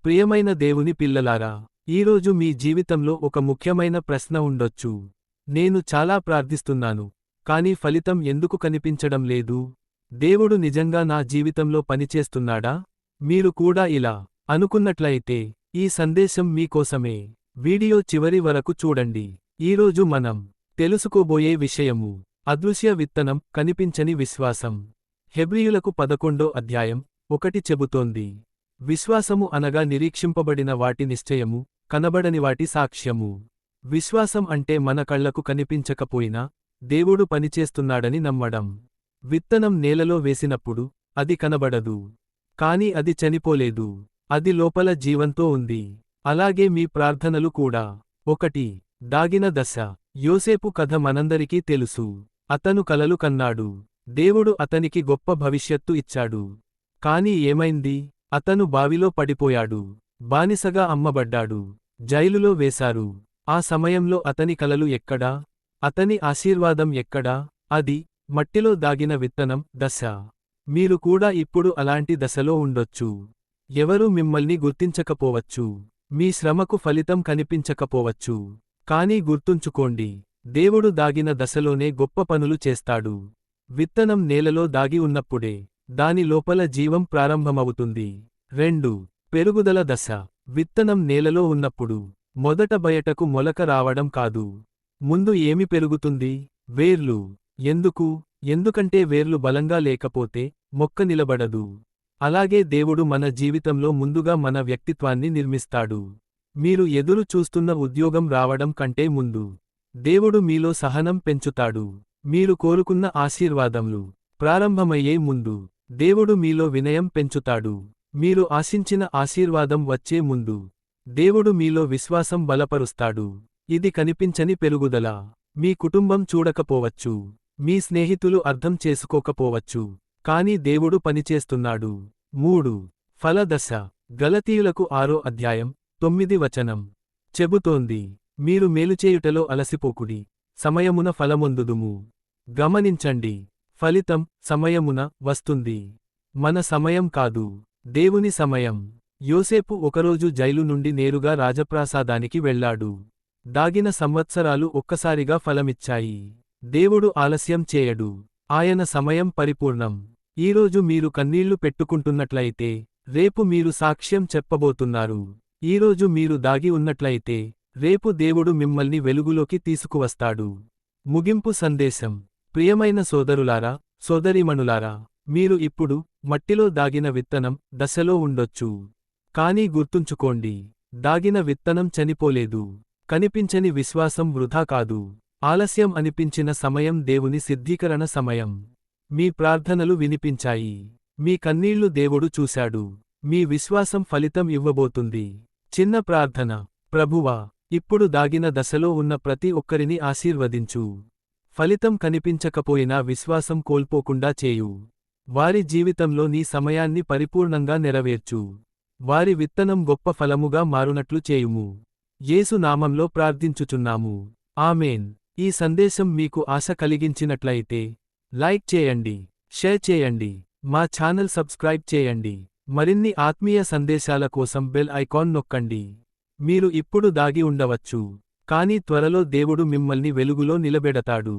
ప్రియమైన దేవుని పిల్లలారా, ఈరోజు మీ జీవితంలో ఒక ముఖ్యమైన ప్రశ్న ఉండొచ్చు. నేను చాలా ప్రార్థిస్తున్నాను, కానీ ఫలితం ఎందుకు కనిపించడం లేదు? దేవుడు నిజంగా నా జీవితంలో పనిచేస్తున్నాడా? మీరు కూడా ఇలా అనుకున్నట్లయితే, ఈ సందేశం మీకోసమే. వీడియో చివరి వరకు చూడండి. ఈరోజు మనం తెలుసుకోబోయే విషయము అదృశ్య విత్తనం, కనిపించని విశ్వాసం. హెబ్రీయులకు 11:1 చెబుతోంది. విశ్వాసము అనగా నిరీక్షింపబడిన వాటి నిశ్చయము, కనబడని వాటి సాక్ష్యము. విశ్వాసం అంటే మన కళ్లకు కనిపించకపోయినా దేవుడు పనిచేస్తున్నాడని నమ్మడం. విత్తనం నేలలో వేసినప్పుడు అది కనబడదు, కాని అది చనిపోలేదు, అది లోపల జీవంతో ఉంది. అలాగే మీ ప్రార్థనలు కూడా. 1. దాగిన దశ. యోసేపు కథ మనందరికీ తెలుసు. అతను కలలు కన్నాడు. దేవుడు అతనికి గొప్ప భవిష్యత్తు ఇచ్చాడు. కాని ఏమైంది? అతను బావిలో పడిపోయాడు. బానిసగా అమ్మబడ్డాడు. జైలులో వేశారు. ఆ సమయంలో అతని కలలు ఎక్కడా? అతని ఆశీర్వాదం ఎక్కడా? అది మట్టిలో దాగిన విత్తనం దశ. మీరు కూడా ఇప్పుడు అలాంటి దశలో ఉండొచ్చు. ఎవరూ మిమ్మల్ని గుర్తించకపోవచ్చు. మీ శ్రమకు ఫలితం కనిపించకపోవచ్చు. కానీ గుర్తుంచుకోండి, దేవుడు దాగిన దశలోనే గొప్ప పనులు చేస్తాడు. విత్తనం నేలలో దాగి ఉన్నప్పుడే దాని లోపల జీవం ప్రారంభమవుతుంది. 2. పెరుగుదల దశ. విత్తనం నేలలో ఉన్నప్పుడు మొదట బయటకు మొలక రావడం కాదు. ముందు ఏమి పెరుగుతుంది? వేర్లు. ఎందుకు? ఎందుకంటే వేర్లు బలంగా లేకపోతే మొక్క నిలబడదు. అలాగే దేవుడు మన జీవితంలో ముందుగా మన వ్యక్తిత్వాన్ని నిర్మిస్తాడు. మీరు ఎదురు చూస్తున్న ఉద్యోగం రావడం కంటే ముందు దేవుడు మీలో సహనం పెంచుతాడు. మీరు కోరుకున్న ఆశీర్వాదములు ప్రారంభమయ్యే ముందు దేవుడు మీలో వినయం పెంచుతాడు. మీరు ఆశించిన ఆశీర్వాదం వచ్చే ముందు దేవుడు మీలో విశ్వాసం బలపరుస్తాడు. ఇది కనిపించని పెరుగుదల. మీ కుటుంబం చూడకపోవచ్చు, మీ స్నేహితులు అర్థం చేసుకోకపోవచ్చు, కానీ దేవుడు పనిచేస్తున్నాడు. 3. ఫల దశ. గలతీయులకు 6:9 చెబుతోంది, మీరు మేలుచేయుటలో అలసిపోకుడి, సమయమున ఫలమొందుదుము. గమనించండి, ఫలితం సమయమున వస్తుంది. మన సమయం కాదు, దేవుని సమయం. యోసేపు ఒకరోజు జైలు నుండి నేరుగా రాజప్రాసాదానికి వెళ్ళాడు. దాగిన సంవత్సరాలు ఒక్కసారిగా ఫలమిచ్చాయి. దేవుడు ఆలస్యం చేయడు. ఆయన సమయం పరిపూర్ణం. ఈరోజు మీరు కన్నీళ్లు పెట్టుకుంటున్నట్లయితే రేపు మీరు సాక్ష్యం చెప్పబోతున్నారు. ఈరోజు మీరు దాగి ఉన్నట్లయితే రేపు దేవుడు మిమ్మల్ని వెలుగులోకి తీసుకువస్తాడు. ముగింపు సందేశం. ప్రియమైన సోదరులారా, సోదరీమణులారా, మీరు ఇప్పుడు మట్టిలో దాగిన విత్తనం దశలో ఉండొచ్చు. కానీ గుర్తుంచుకోండి, దాగిన విత్తనం చనిపోలేదు. కనిపించని విశ్వాసం వృధా కాదు. ఆలస్యం అనిపించిన సమయం దేవుని సిద్ధీకరణ సమయం. మీ ప్రార్థనలు వినిపించాయి. మీ కన్నీళ్లు దేవుడు చూశాడు. మీ విశ్వాసం ఫలితం ఇవ్వబోతుంది. చిన్న ప్రార్థన. ప్రభువా, ఇప్పుడు దాగిన దశలో ఉన్న ప్రతి ఒక్కరిని ఆశీర్వదించు. ఫలితం కనిపించకపోయినా విశ్వాసం కోల్పోకుండా చేయు. వారి జీవితంలో నీ సమయాన్ని పరిపూర్ణంగా నెరవేర్చు. వారి విత్తనం గొప్ప ఫలముగా మారునట్లు చేయుము. యేసు నామంలో ప్రార్థించుచున్నాము. ఆమేన్. ఈ సందేశం మీకు ఆశ కలిగించినట్లయితే లైక్ చేయండి, షేర్ చేయండి, మా ఛానల్ సబ్స్క్రైబ్ చేయండి. మరిన్ని ఆత్మీయ సందేశాల కోసం బెల్ ఐకాన్ నొక్కండి. మీరు ఇప్పుడు దాగి ఉండవచ్చు, కానీ త్వరలో దేవుడు మిమ్మల్ని వెలుగులో నిలబెడతాడు.